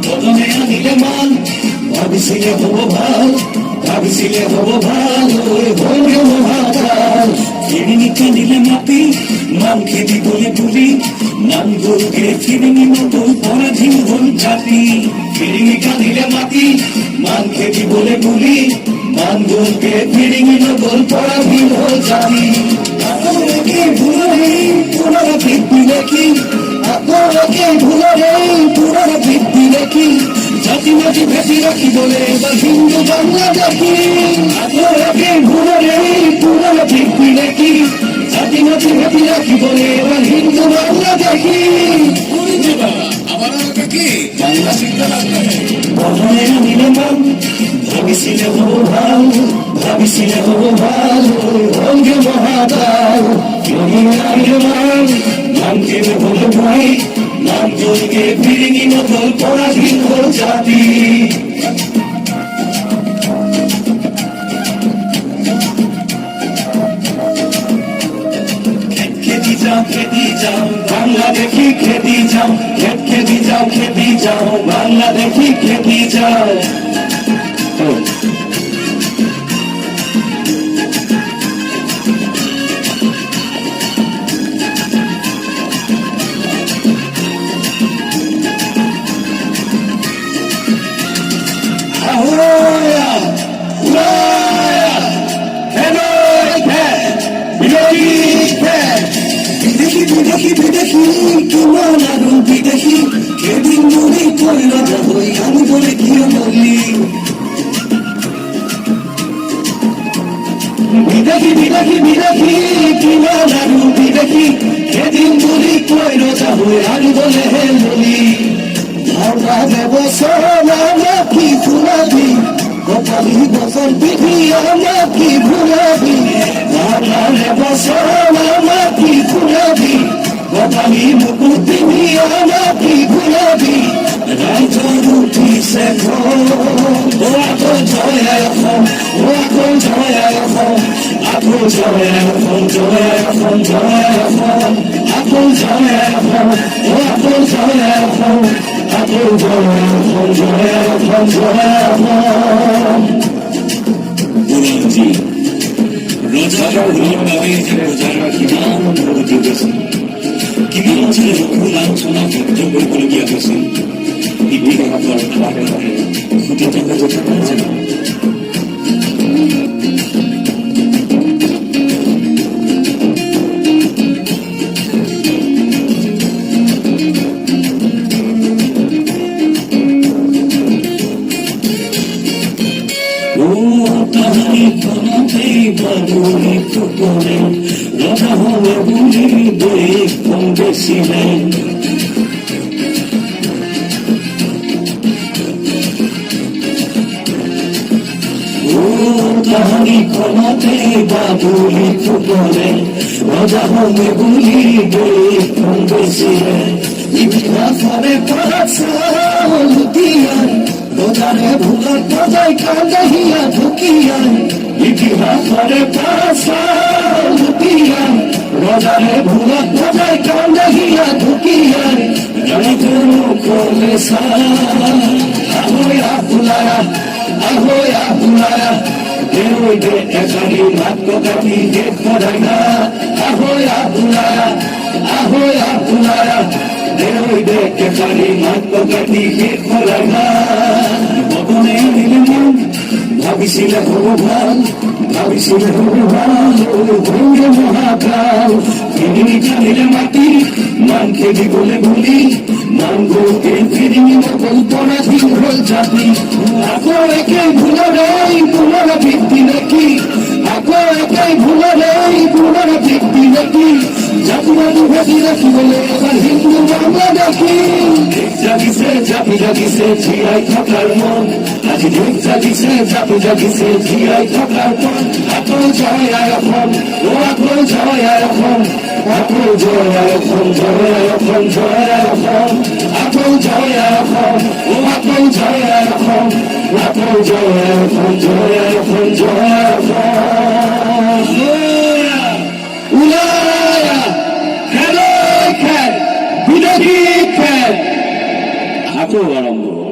বদনে আনিলে মান ভাবিছিলে হব ভাল ভাবিছিলে হব ভাল হইল মহাকাল ফিরিনি কানিলে মাটি নাম খেদি বলে বলি নাম গরুকে ফিরিনি মতো পরাধীন হল জাতি ফিরিনি কানিলে মাটি মান খেদি বলে বলি নাম গরুকে ফিরিনি মতো পরাধীন হল জাতি আপনাকে ভুলে পুনরাবৃত্তি লেখি আপনাকে ভুলে পুনরাবৃত্তি লেখি জাতি মাটি ভেটি রাখি বলে এবার হিন্দু বাংলা দেখি আপনাকে ভুলে পুনরাবৃত্তি লেখি জাতি মাটি ভেটি রাখি বলে এবার হিন্দু বাংলা দেখি আবার কি বাংলা শিক্ষা লাগবে বদনে আনিলে মান ভাবিছিলে হব ভাল ভাবিছিলে হব ভাল ভঙ্গে মহাকাল আনিলে মান নাম কেবে বলে ভাই নাম জলকে ফিরিনি নকল পরাধীন হল জাতি খেতে যাও বাংলা দেখি খেতে যাও খেতে যাও বাংলা দেখি খেতে যাও বিদেশি তোমার আরো বিদেশি কেদিন মনে কই রাজা হই আমি বলে কি বললি বিদেশি তোমার আরো বিদেশি কেদিন মনে কই রাজা হই আমি বলে হে বলি ভাবনা ব্যবসর আমরা কি ভুলাবি কপালি বসন বিধি আমরা কি ভুলাবি ভাবনা ব্যবসর আমরা কি ভুলাবি কপালি মুকুট দিবি আমরা কি ভুলাবি রাইজর উঠিছে ও এখন জয় এখন ও এখন জয় এখন এখন জয় এখন জয় এখন জয় এখন এখন জয় এখন ও এখন জয় এখন এখন জয় এখন জয় এখন জয় এখন বুড়াজি রাজা ভুল নামে যে প্রজারা কিমান প্রগতি গেছে কিমান ছেলে রঘু লাঞ্ছনা সহ্য করে গিয়া গেছেন ইতিহাসর আলাদা খুঁটি টাকা যেতে পারছে না তাহারি কোনতে বাবুনি টুকরে রাজা হলে বুঝি দেখ কম বেশিলেন তাহারি কোনতে বাবুনি টুকরে রাজা হলে বুঝি দেখ কম বেশিলেন ইতিহাসে পড়াছে লুটিয়ান রোজারে ভুলার বাজায় কান্দাহিয়া ঢুকিয়ান ইতিহাসরে পাশা লুটিয়ান রোজারে ভুলার বাজায় কান্দাহিয়া ঢুকিয়ান রাইজর করলে ahoy abulaya দেরোই দে একালি মাত্র কাটি দেখ পড়াই না ahoy abulaya দেরোই দে একালি মাত্র কাটি দেখ পড়াই না বদনে আনিলে মান ভাবিছিলে হব ভাল ভাবিছিলে হব ভাল ভঙ্গে মহাকাল ফিরিনি কানিলে মাটি মান খেদি বলে বলি নাম গরুকে ফিরিনি নকল পরাধীন হল জাতি আকো একে ভুলে নেই পুনরাবৃত্তি নাকি আকো একে ভুলে নেই পুনরাবৃত্তি নাকি জাতিবাদী ভেটি রাখি বলে এবার হিন্দু বাংলা দেখি জাগিছে জিয়াই থাকার মন আজ ঢেক জাগিছে জিয়াই থাকার মন আকল জয় এখন ও আকল জয় এখন আকল জয় এখন জয় এখন জয় এখন আকল জয় এখন ও আকল জয় এখন আকল জয় এখন জয় এখন জয় এখন উলায়া খেলো খেল বিদেশি খেল আকল আরম্ভ